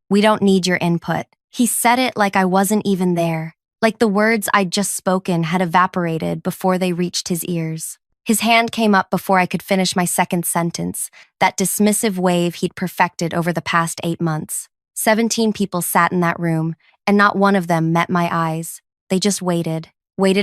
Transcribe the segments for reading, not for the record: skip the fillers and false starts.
"We don't need your input." He said it like I wasn't even there, like the words I'd just spoken had evaporated before they reached his ears. His hand came up before I could finish my second sentence, that dismissive wave he'd perfected over the past 8 months. 17 people sat in that room, and not one of them met my eyes. They just waited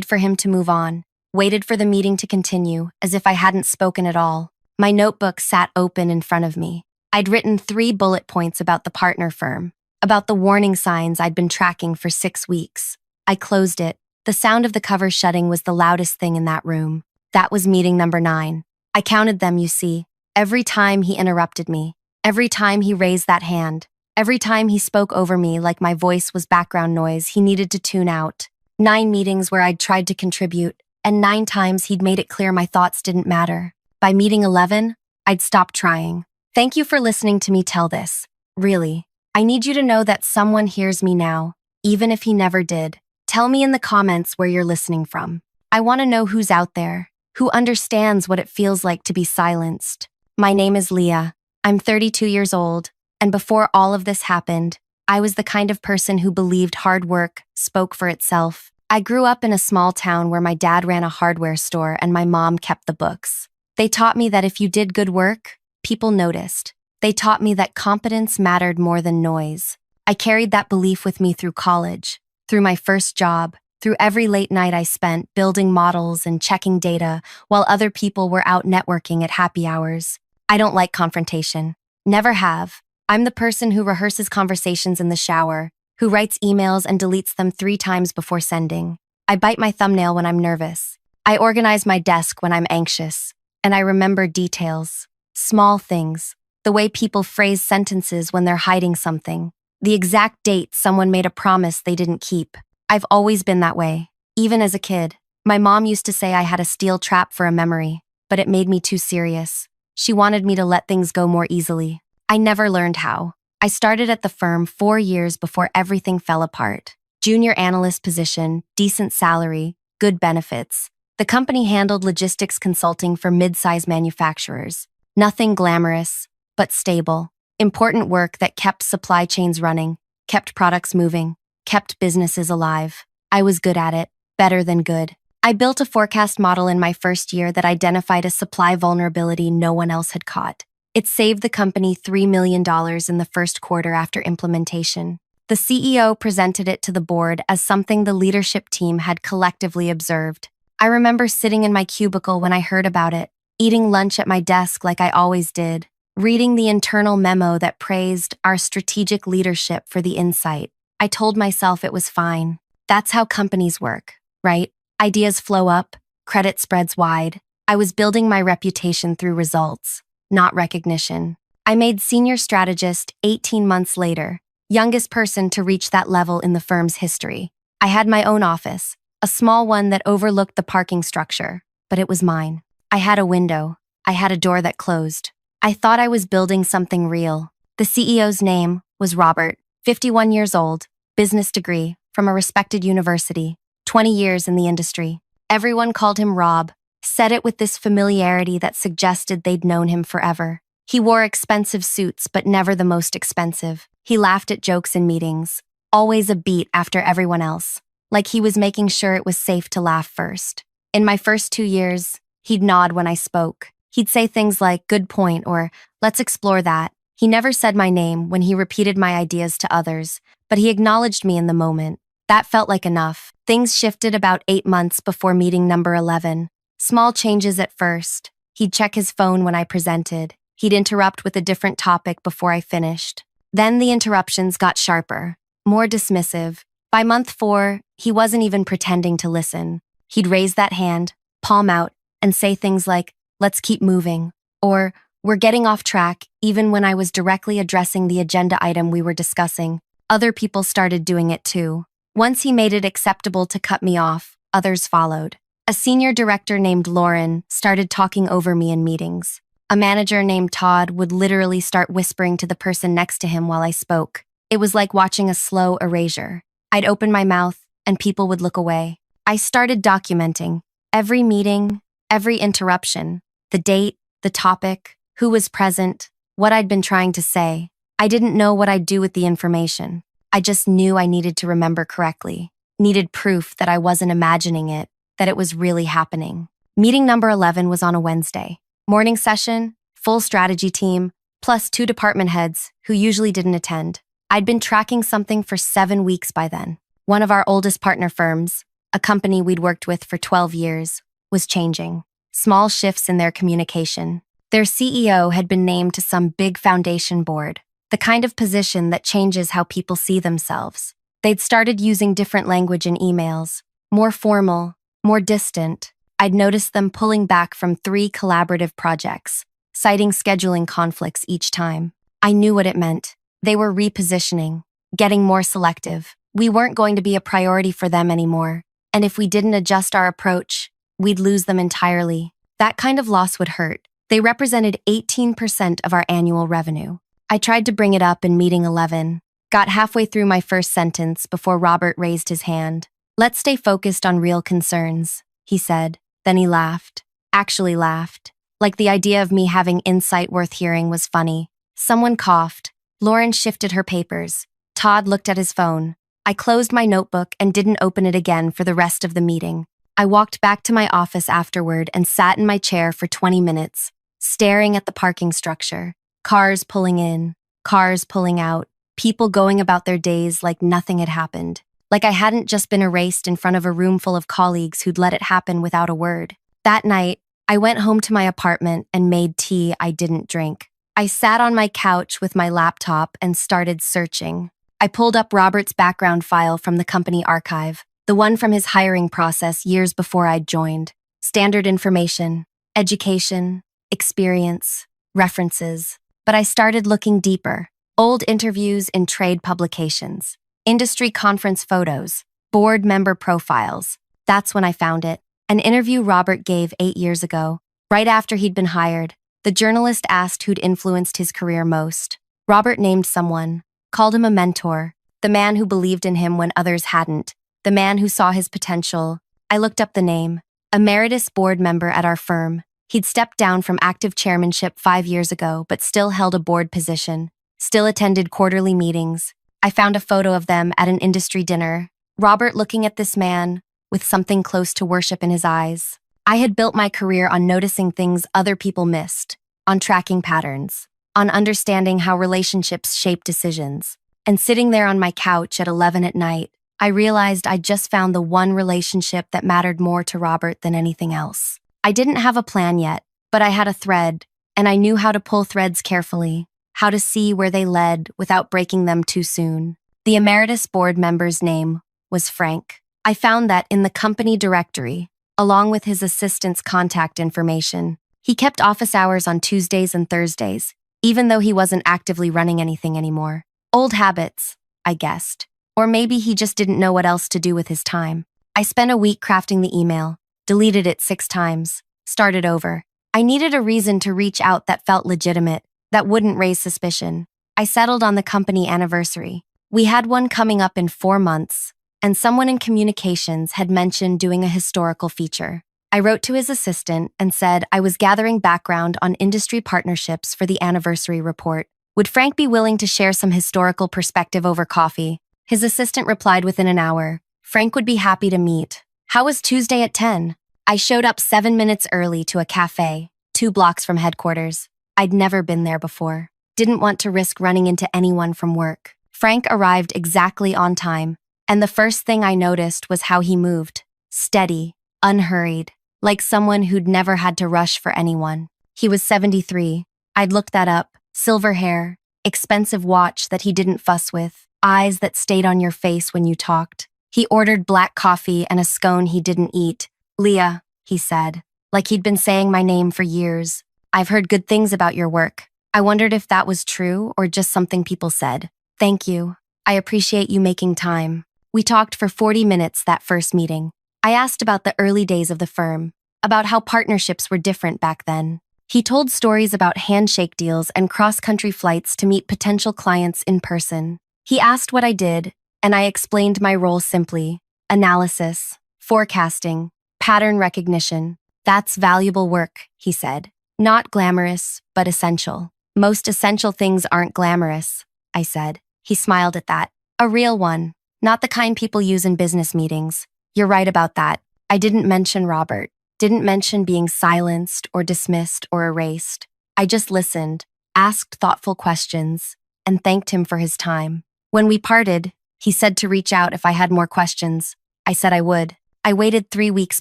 for him to move on, waited for the meeting to continue, as if I hadn't spoken at all. My notebook sat open in front of me. I'd written 3 bullet points about the partner firm, about the warning signs I'd been tracking for 6 weeks. I closed it. The sound of the cover shutting was the loudest thing in that room. That was meeting number 9. I counted them, you see. Every time he interrupted me, every time he raised that hand, every time he spoke over me like my voice was background noise he needed to tune out. 9 meetings where I'd tried to contribute, and 9 times he'd made it clear my thoughts didn't matter. By meeting 11, I'd stopped trying. Thank you for listening to me tell this. Really, I need you to know that someone hears me now, even if he never did. Tell me in the comments where you're listening from. I want to know who's out there, who understands what it feels like to be silenced. My name is Leah. I'm 32 years old, and before all of this happened, I was the kind of person who believed hard work spoke for itself. I grew up in a small town where my dad ran a hardware store and my mom kept the books. They taught me that if you did good work, people noticed. They taught me that competence mattered more than noise. I carried that belief with me through college, through my first job, through every late night I spent building models and checking data while other people were out networking at happy hours. I don't like confrontation. Never have. I'm the person who rehearses conversations in the shower, who writes emails and deletes them 3 times before sending. I bite my thumbnail when I'm nervous. I organize my desk when I'm anxious. And I remember details, small things, the way people phrase sentences when they're hiding something, the exact date someone made a promise they didn't keep. I've always been that way, even as a kid. My mom used to say I had a steel trap for a memory, but it made me too serious. She wanted me to let things go more easily. I never learned how. I started at the firm 4 years before everything fell apart. Junior analyst position, decent salary, good benefits. The company handled logistics consulting for mid-size manufacturers. Nothing glamorous, but stable. Important work that kept supply chains running, kept products moving, kept businesses alive. I was good at it, better than good. I built a forecast model in my first year that identified a supply vulnerability no one else had caught. It saved the company $3 million in the first quarter after implementation. The CEO presented it to the board as something the leadership team had collectively observed. I remember sitting in my cubicle when I heard about it, eating lunch at my desk like I always did, reading the internal memo that praised our strategic leadership for the insight. I told myself it was fine. That's how companies work, right? Ideas flow up, credit spreads wide. I was building my reputation through results, not recognition. I made senior strategist 18 months later, youngest person to reach that level in the firm's history. I had my own office, a small one that overlooked the parking structure, but it was mine. I had a window. I had a door that closed. I thought I was building something real. The CEO's name was Robert, 51 years old, business degree from a respected university, 20 years in the industry. Everyone called him Rob, said it with this familiarity that suggested they'd known him forever. He wore expensive suits, but never the most expensive. He laughed at jokes in meetings, always a beat after everyone else, like he was making sure it was safe to laugh first. In my first 2 years, he'd nod when I spoke. He'd say things like, "Good point," or "Let's explore that." He never said my name when he repeated my ideas to others, but he acknowledged me in the moment. That felt like enough. Things shifted about 8 months before meeting number 11. Small changes at first. He'd check his phone when I presented. He'd interrupt with a different topic before I finished. Then the interruptions got sharper, more dismissive. By month 4, he wasn't even pretending to listen. He'd raise that hand, palm out, and say things like, "Let's keep moving," or "We're getting off track," even when I was directly addressing the agenda item we were discussing. Other people started doing it too. Once he made it acceptable to cut me off, others followed. A senior director named Lauren started talking over me in meetings. A manager named Todd would literally start whispering to the person next to him while I spoke. It was like watching a slow erasure. I'd open my mouth, and people would look away. I started documenting every meeting, every interruption, the date, the topic, who was present, what I'd been trying to say. I didn't know what I'd do with the information. I just knew I needed to remember correctly, needed proof that I wasn't imagining it, that it was really happening. Meeting number 11 was on a Wednesday. Morning session, full strategy team, plus 2 department heads who usually didn't attend. I'd been tracking something for 7 weeks by then. One of our oldest partner firms, a company we'd worked with for 12 years, was changing. Small shifts in their communication. Their CEO had been named to some big foundation board, the kind of position that changes how people see themselves. They'd started using different language in emails, more formal, more distant. I'd noticed them pulling back from 3 collaborative projects, citing scheduling conflicts each time. I knew what it meant. They were repositioning, getting more selective. We weren't going to be a priority for them anymore, and if we didn't adjust our approach, we'd lose them entirely. That kind of loss would hurt. They represented 18% of our annual revenue. I tried to bring it up in meeting 11, got halfway through my first sentence before Robert raised his hand. "Let's stay focused on real concerns," he said. Then he laughed. Actually laughed. Like the idea of me having insight worth hearing was funny. Someone coughed. Lauren shifted her papers. Todd looked at his phone. I closed my notebook and didn't open it again for the rest of the meeting. I walked back to my office afterward and sat in my chair for 20 minutes, staring at the parking structure. Cars pulling in, cars pulling out, people going about their days like nothing had happened. Like I hadn't just been erased in front of a room full of colleagues who'd let it happen without a word. That night, I went home to my apartment and made tea I didn't drink. I sat on my couch with my laptop and started searching. I pulled up Robert's background file from the company archive, the one from his hiring process years before I'd joined. Standard information, education, experience, references. But I started looking deeper. Old interviews in trade publications, industry conference photos, board member profiles. That's when I found it. An interview Robert gave 8 years ago, right after he'd been hired. The journalist asked who'd influenced his career most. Robert named someone, called him a mentor, the man who believed in him when others hadn't, the man who saw his potential. I looked up the name. Emeritus board member at our firm. He'd stepped down from active chairmanship 5 years ago, but still held a board position, still attended quarterly meetings. I found a photo of them at an industry dinner. Robert looking at this man, with something close to worship in his eyes. I had built my career on noticing things other people missed, on tracking patterns, on understanding how relationships shape decisions. And sitting there on my couch at 11 at night, I realized I'd just found the one relationship that mattered more to Robert than anything else. I didn't have a plan yet, but I had a thread, and I knew how to pull threads carefully, how to see where they led without breaking them too soon. The emeritus board member's name was Frank. I found that in the company directory, along with his assistant's contact information. He kept office hours on Tuesdays and Thursdays, even though he wasn't actively running anything anymore. Old habits, I guessed. Or maybe he just didn't know what else to do with his time. I spent a week crafting the email, deleted it 6 times, started over. I needed a reason to reach out that felt legitimate, that wouldn't raise suspicion. I settled on the company anniversary. We had one coming up in 4 months, and someone in communications had mentioned doing a historical feature. I wrote to his assistant and said I was gathering background on industry partnerships for the anniversary report. Would Frank be willing to share some historical perspective over coffee? His assistant replied within an hour. Frank would be happy to meet. How was Tuesday at 10? I showed up 7 minutes early to a cafe, 2 blocks from headquarters. I'd never been there before. Didn't want to risk running into anyone from work. Frank arrived exactly on time, and the first thing I noticed was how he moved. Steady, unhurried, like someone who'd never had to rush for anyone. He was 73. I'd looked that up. Silver hair, expensive watch that he didn't fuss with, eyes that stayed on your face when you talked. He ordered black coffee and a scone he didn't eat. "Leah," he said, like he'd been saying my name for years. "I've heard good things about your work." I wondered if that was true or just something people said. "Thank you. I appreciate you making time." We talked for 40 minutes that first meeting. I asked about the early days of the firm, about how partnerships were different back then. He told stories about handshake deals and cross-country flights to meet potential clients in person. He asked what I did, and I explained my role simply. Analysis, forecasting, pattern recognition. That's valuable work, he said. Not glamorous, but essential. Most essential things aren't glamorous, I said. He smiled at that. A real one, not the kind people use in business meetings. You're right about that. I didn't mention Robert. Didn't mention being silenced or dismissed or erased. I just listened, asked thoughtful questions, and thanked him for his time. When we parted, he said to reach out if I had more questions. I said I would. I waited 3 weeks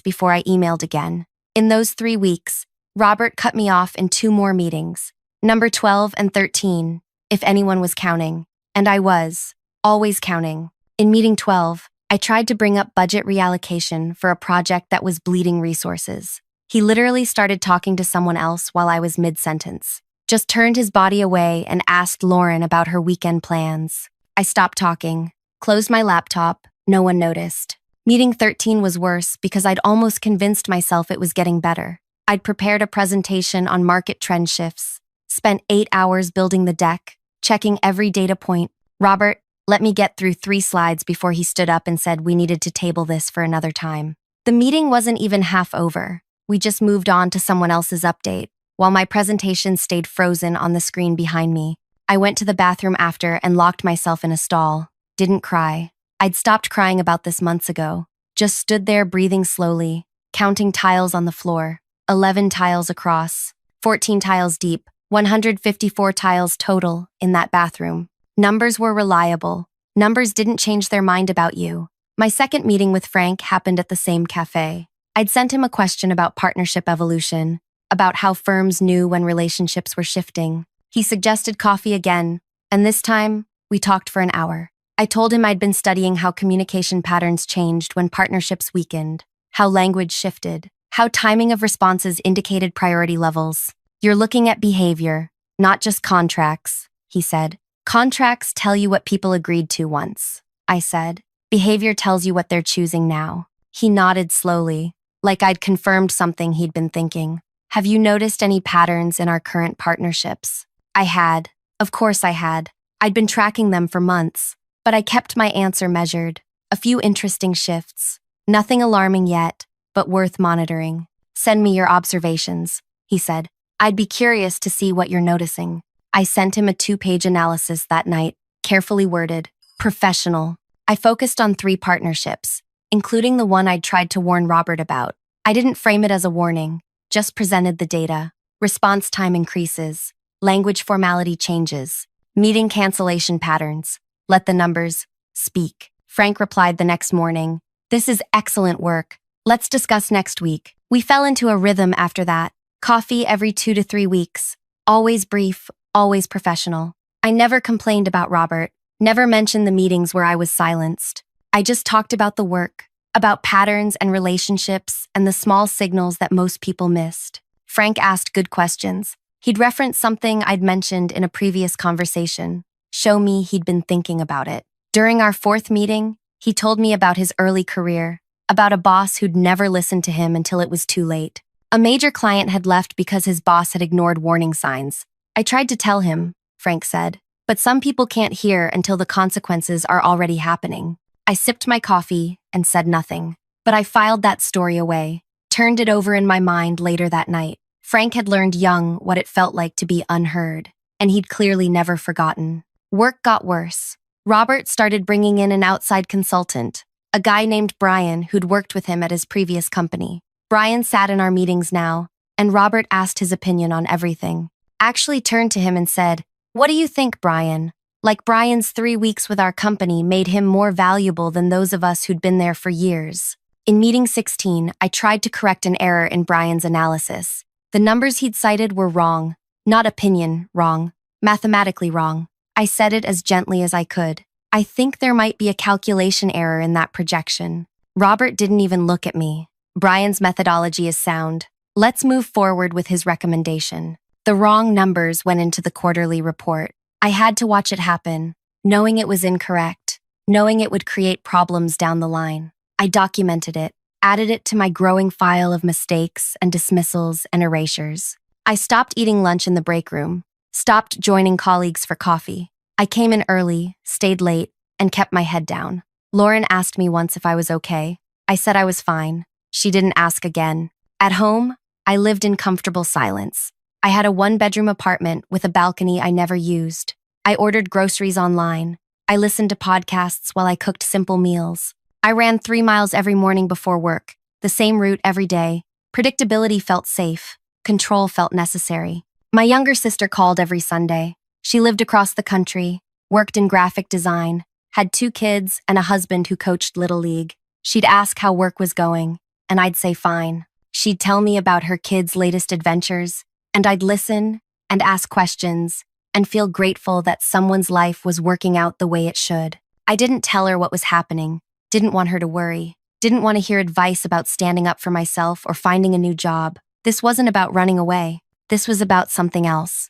before I emailed again. In those 3 weeks, Robert cut me off in 2 more meetings, number 12 and 13, if anyone was counting. And I was, always counting. In meeting 12, I tried to bring up budget reallocation for a project that was bleeding resources. He literally started talking to someone else while I was mid-sentence. Just turned his body away and asked Lauren about her weekend plans. I stopped talking, closed my laptop, no one noticed. Meeting 13 was worse because I'd almost convinced myself it was getting better. I'd prepared a presentation on market trend shifts, spent 8 hours building the deck, checking every data point. Robert let me get through 3 slides before he stood up and said we needed to table this for another time. The meeting wasn't even half over. We just moved on to someone else's update, while my presentation stayed frozen on the screen behind me. I went to the bathroom after and locked myself in a stall. Didn't cry. I'd stopped crying about this months ago. Just stood there breathing slowly, counting tiles on the floor. 11 tiles across, 14 tiles deep, 154 tiles total in that bathroom. Numbers were reliable. Numbers didn't change their mind about you. My second meeting with Frank happened at the same cafe. I'd sent him a question about partnership evolution, about how firms knew when relationships were shifting. He suggested coffee again, and this time, we talked for an hour. I told him I'd been studying how communication patterns changed when partnerships weakened, how language shifted, how timing of responses indicated priority levels. You're looking at behavior, not just contracts, he said. Contracts tell you what people agreed to once, I said. Behavior tells you what they're choosing now. He nodded slowly, like I'd confirmed something he'd been thinking. Have you noticed any patterns in our current partnerships? I had. Of course I had. I'd been tracking them for months, but I kept my answer measured. A few interesting shifts. Nothing alarming yet, but worth monitoring. Send me your observations, he said. I'd be curious to see what you're noticing. I sent him a 2-page analysis that night, carefully worded, professional. I focused on 3 partnerships, including the one I'd tried to warn Robert about. I didn't frame it as a warning, just presented the data. Response time increases, language formality changes, meeting cancellation patterns. Let the numbers speak. Frank replied the next morning, this is excellent work. Let's discuss next week. We fell into a rhythm after that. Coffee every 2 to 3 weeks. Always brief, always professional. I never complained about Robert, never mentioned the meetings where I was silenced. I just talked about the work, about patterns and relationships and the small signals that most people missed. Frank asked good questions. He'd referenced something I'd mentioned in a previous conversation. Show me he'd been thinking about it. During our 4th meeting, he told me about his early career, about a boss who'd never listened to him until it was too late. A major client had left because his boss had ignored warning signs. I tried to tell him, Frank said, but some people can't hear until the consequences are already happening. I sipped my coffee and said nothing, but I filed that story away, turned it over in my mind later that night. Frank had learned young what it felt like to be unheard, and he'd clearly never forgotten. Work got worse. Robert started bringing in an outside consultant, a guy named Brian who'd worked with him at his previous company. Brian sat in our meetings now, and Robert asked his opinion on everything. Actually turned to him and said, "What do you think, Brian?" Like Brian's 3 weeks with our company made him more valuable than those of us who'd been there for years. In meeting 16, I tried to correct an error in Brian's analysis. The numbers he'd cited were wrong. Not opinion, wrong. Mathematically wrong. I said it as gently as I could. I think there might be a calculation error in that projection. Robert didn't even look at me. Brian's methodology is sound. Let's move forward with his recommendation. The wrong numbers went into the quarterly report. I had to watch it happen, knowing it was incorrect, knowing it would create problems down the line. I documented it, added it to my growing file of mistakes and dismissals and erasures. I stopped eating lunch in the break room, stopped joining colleagues for coffee. I came in early, stayed late, and kept my head down. Lauren asked me once if I was okay. I said I was fine. She didn't ask again. At home, I lived in comfortable silence. I had a one-bedroom apartment with a balcony I never used. I ordered groceries online. I listened to podcasts while I cooked simple meals. I ran 3 miles every morning before work, the same route every day. Predictability felt safe. Control felt necessary. My younger sister called every Sunday. She lived across the country, worked in graphic design, had 2 kids and a husband who coached Little League. She'd ask how work was going, and I'd say fine. She'd tell me about her kids' latest adventures, and I'd listen and ask questions and feel grateful that someone's life was working out the way it should. I didn't tell her what was happening, didn't want her to worry, didn't want to hear advice about standing up for myself or finding a new job. This wasn't about running away. This was about something else.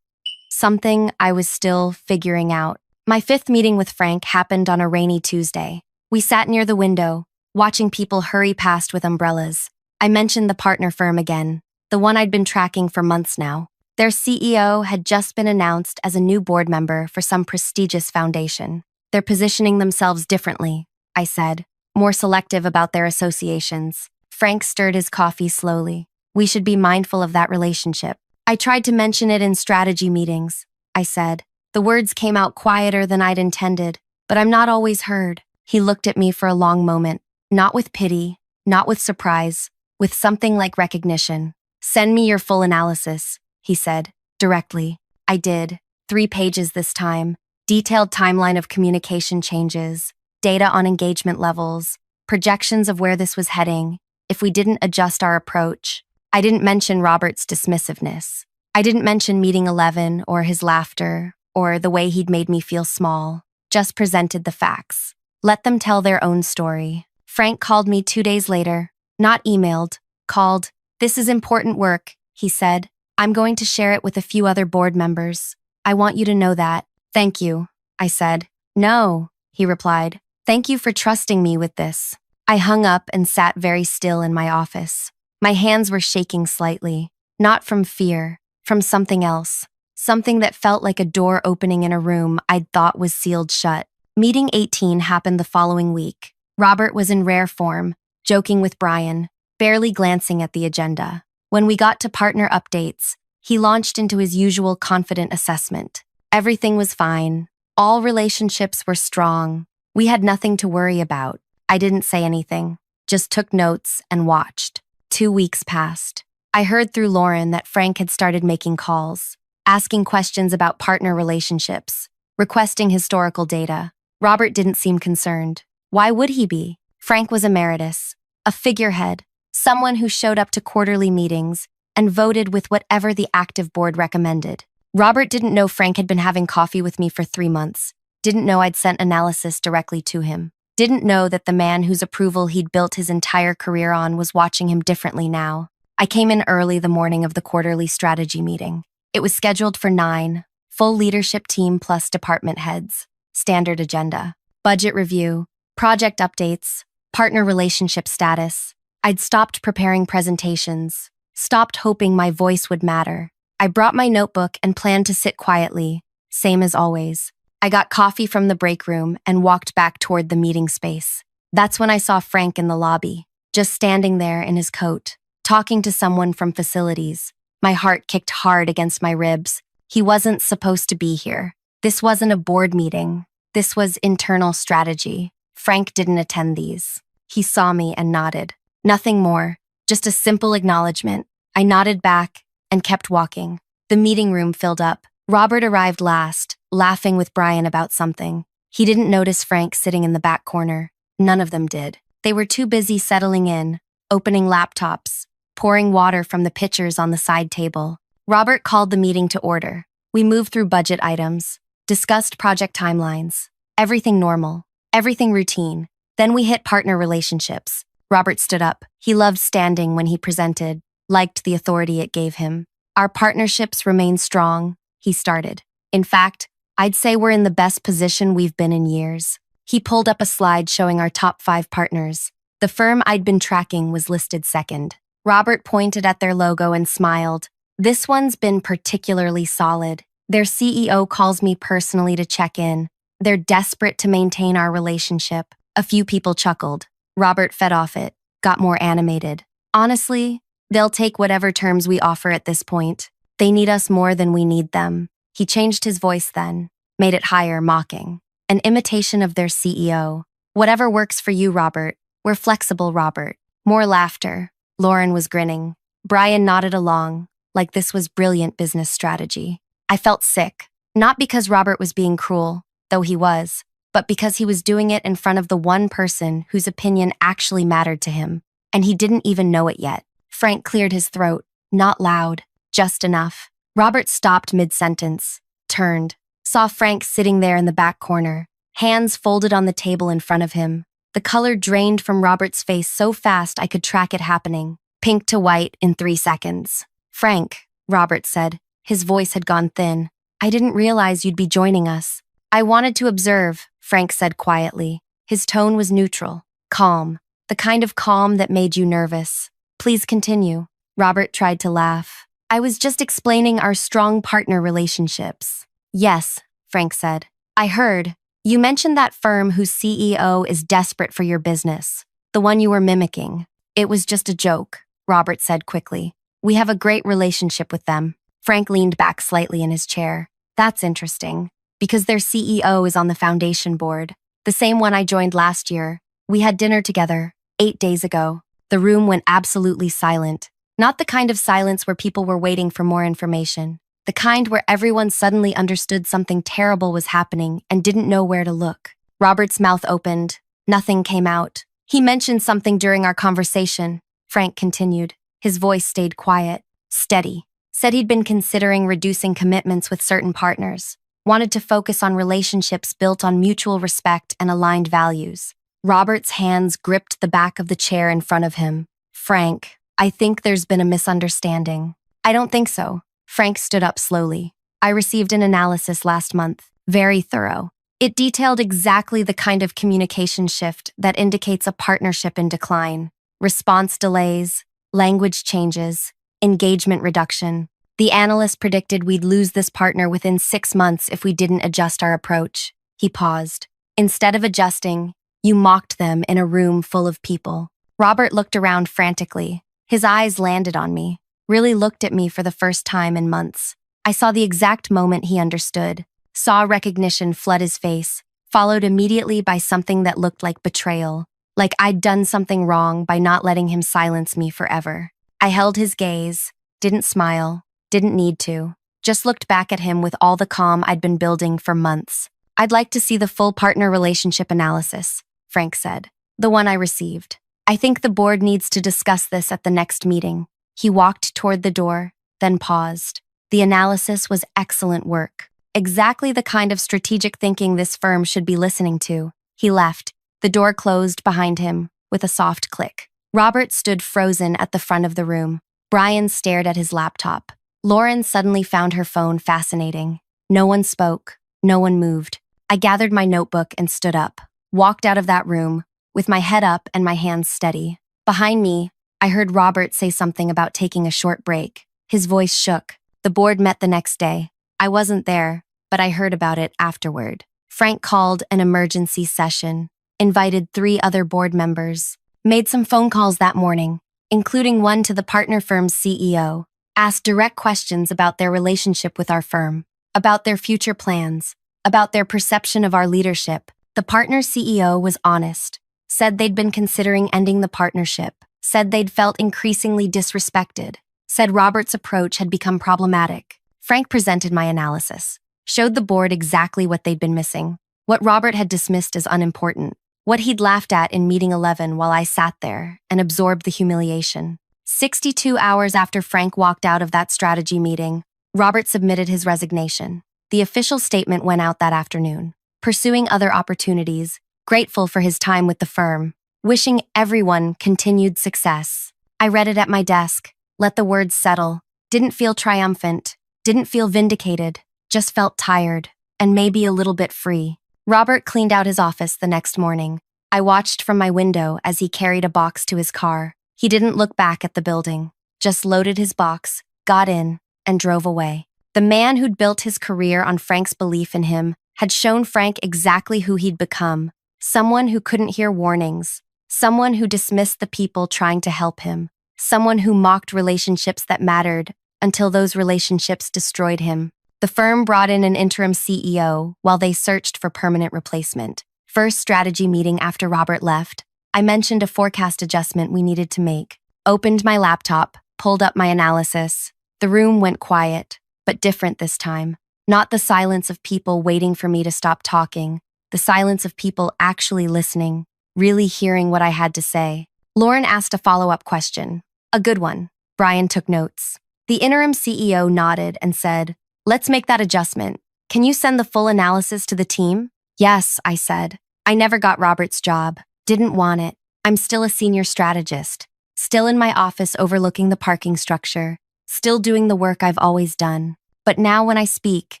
Something I was still figuring out. My 5th meeting with Frank happened on a rainy Tuesday. We sat near the window, watching people hurry past with umbrellas. I mentioned the partner firm again, the one I'd been tracking for months now. Their CEO had just been announced as a new board member for some prestigious foundation. They're positioning themselves differently, I said, more selective about their associations. Frank stirred his coffee slowly. We should be mindful of that relationship. I tried to mention it in strategy meetings, I said. The words came out quieter than I'd intended, but I'm not always heard. He looked at me for a long moment, not with pity, not with surprise, with something like recognition. Send me your full analysis, he said, directly. I did. 3 pages this time. Detailed timeline of communication changes, data on engagement levels, projections of where this was heading, if we didn't adjust our approach. I didn't mention Robert's dismissiveness. I didn't mention meeting 11 or his laughter or the way he'd made me feel small. Just presented the facts. Let them tell their own story. Frank called me 2 days later, not emailed, called. This is important work, he said. I'm going to share it with a few other board members. I want you to know that. Thank you, I said. No, he replied. Thank you for trusting me with this. I hung up and sat very still in my office. My hands were shaking slightly, not from fear, from something else, something that felt like a door opening in a room I'd thought was sealed shut. Meeting 18 happened the following week. Robert was in rare form, joking with Brian, barely glancing at the agenda. When we got to partner updates, he launched into his usual confident assessment. Everything was fine. All relationships were strong. We had nothing to worry about. I didn't say anything, just took notes and watched. 2 weeks passed. I heard through Lauren that Frank had started making calls, asking questions about partner relationships, requesting historical data. Robert didn't seem concerned. Why would he be? Frank was emeritus, a figurehead, someone who showed up to quarterly meetings and voted with whatever the active board recommended. Robert didn't know Frank had been having coffee with me for 3 months, didn't know I'd sent analysis directly to him, didn't know that the man whose approval he'd built his entire career on was watching him differently now. I came in early the morning of the quarterly strategy meeting. It was scheduled for 9, full leadership team plus department heads, standard agenda, budget review, project updates, partner relationship status. I'd stopped preparing presentations, stopped hoping my voice would matter. I brought my notebook and planned to sit quietly, same as always. I got coffee from the break room and walked back toward the meeting space. That's when I saw Frank in the lobby, just standing there in his coat, talking to someone from facilities. My heart kicked hard against my ribs. He wasn't supposed to be here. This wasn't a board meeting. This was internal strategy. Frank didn't attend these. He saw me and nodded. Nothing more, just a simple acknowledgement. I nodded back and kept walking. The meeting room filled up. Robert arrived last, laughing with Brian about something. He didn't notice Frank sitting in the back corner. None of them did. They were too busy settling in, opening laptops, pouring water from the pitchers on the side table. Robert called the meeting to order. We moved through budget items, discussed project timelines, everything normal, everything routine. Then we hit partner relationships. Robert stood up. He loved standing when he presented, liked the authority it gave him. Our partnerships remain strong, he started. In fact, I'd say we're in the best position we've been in years. He pulled up a slide showing our top 5 partners. The firm I'd been tracking was listed second. Robert pointed at their logo and smiled. This one's been particularly solid. Their CEO calls me personally to check in. They're desperate to maintain our relationship. A few people chuckled. Robert fed off it, got more animated. Honestly, they'll take whatever terms we offer at this point. They need us more than we need them. He changed his voice then, made it higher, mocking. An imitation of their CEO. Whatever works for you, Robert. We're flexible, Robert. More laughter. Lauren was grinning. Brian nodded along, like this was brilliant business strategy. I felt sick, not because Robert was being cruel, though he was, but because he was doing it in front of the one person whose opinion actually mattered to him, and he didn't even know it yet. Frank cleared his throat, not loud, just enough. Robert stopped mid-sentence, turned, saw Frank sitting there in the back corner, hands folded on the table in front of him. The color drained from Robert's face so fast I could track it happening, pink to white in 3 seconds. Frank, Robert said. His voice had gone thin. I didn't realize you'd be joining us. I wanted to observe, Frank said quietly. His tone was neutral, calm, the kind of calm that made you nervous. Please continue. Robert tried to laugh. I was just explaining our strong partner relationships. Yes, Frank said. I heard. You mentioned that firm whose CEO is desperate for your business, the one you were mimicking. It was just a joke, Robert said quickly. We have a great relationship with them. Frank leaned back slightly in his chair. That's interesting, because their CEO is on the foundation board, the same one I joined last year. We had dinner together, 8 days ago. The room went absolutely silent. Not the kind of silence where people were waiting for more information. The kind where everyone suddenly understood something terrible was happening and didn't know where to look. Robert's mouth opened. Nothing came out. He mentioned something during our conversation, Frank continued. His voice stayed quiet, steady. Said he'd been considering reducing commitments with certain partners. Wanted to focus on relationships built on mutual respect and aligned values. Robert's hands gripped the back of the chair in front of him. Frank, I think there's been a misunderstanding. I don't think so. Frank stood up slowly. I received an analysis last month, very thorough. It detailed exactly the kind of communication shift that indicates a partnership in decline. Response delays, language changes, engagement reduction. The analyst predicted we'd lose this partner within 6 months if we didn't adjust our approach. He paused. Instead of adjusting, you mocked them in a room full of people. Robert looked around frantically. His eyes landed on me. Really looked at me for the first time in months. I saw the exact moment he understood, saw recognition flood his face, followed immediately by something that looked like betrayal, like I'd done something wrong by not letting him silence me forever. I held his gaze, didn't smile, didn't need to, just looked back at him with all the calm I'd been building for months. I'd like to see the full partner relationship analysis, Frank said, the one I received. I think the board needs to discuss this at the next meeting. He walked toward the door, then paused. The analysis was excellent work. Exactly the kind of strategic thinking this firm should be listening to. He left. The door closed behind him, with a soft click. Robert stood frozen at the front of the room. Brian stared at his laptop. Lauren suddenly found her phone fascinating. No one spoke. No one moved. I gathered my notebook and stood up. Walked out of that room, with my head up and my hands steady. Behind me, I heard Robert say something about taking a short break. His voice shook. The board met the next day. I wasn't there, but I heard about it afterward. Frank called an emergency session, invited 3 other board members, made some phone calls that morning, including one to the partner firm's CEO, asked direct questions about their relationship with our firm, about their future plans, about their perception of our leadership. The partner CEO was honest, said they'd been considering ending the partnership, said they'd felt increasingly disrespected, said Robert's approach had become problematic. Frank presented my analysis, showed the board exactly what they'd been missing, what Robert had dismissed as unimportant, what he'd laughed at in meeting 11 while I sat there and absorbed the humiliation. 62 hours after Frank walked out of that strategy meeting, Robert submitted his resignation. The official statement went out that afternoon, pursuing other opportunities, grateful for his time with the firm, wishing everyone continued success. I read it at my desk, let the words settle, didn't feel triumphant, didn't feel vindicated, just felt tired, and maybe a little bit free. Robert cleaned out his office the next morning. I watched from my window as he carried a box to his car. He didn't look back at the building, just loaded his box, got in, and drove away. The man who'd built his career on Frank's belief in him had shown Frank exactly who he'd become, someone who couldn't hear warnings, someone who dismissed the people trying to help him, someone who mocked relationships that mattered until those relationships destroyed him. The firm brought in an interim CEO while they searched for permanent replacement. First strategy meeting after Robert left, I mentioned a forecast adjustment we needed to make. Opened my laptop, pulled up my analysis. The room went quiet, but different this time. Not the silence of people waiting for me to stop talking, the silence of people actually listening, really hearing what I had to say. Lauren asked a follow-up question. A good one. Brian took notes. The interim CEO nodded and said, "Let's make that adjustment. Can you send the full analysis to the team?" "Yes," I said. I never got Robert's job. Didn't want it. I'm still a senior strategist. Still in my office overlooking the parking structure. Still doing the work I've always done. But now when I speak,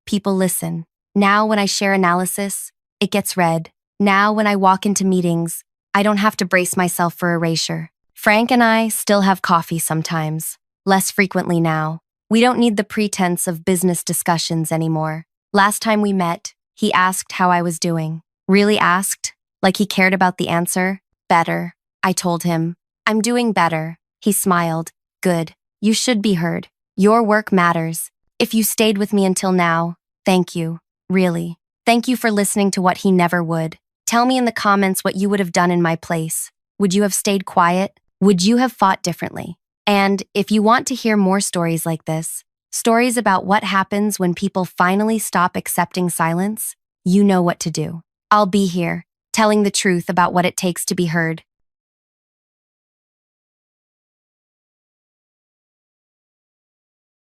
people listen. Now when I share analysis, it gets read. Now when I walk into meetings, I don't have to brace myself for erasure. Frank and I still have coffee sometimes. Less frequently now. We don't need the pretense of business discussions anymore. Last time we met, he asked how I was doing. Really asked, like he cared about the answer. Better, I told him. I'm doing better. He smiled. Good. You should be heard. Your work matters. If you stayed with me until now, thank you. Really. Thank you for listening to what he never would. Tell me in the comments what you would have done in my place. Would you have stayed quiet? Would you have fought differently? And if you want to hear more stories like this, stories about what happens when people finally stop accepting silence, you know what to do. I'll be here, telling the truth about what it takes to be heard.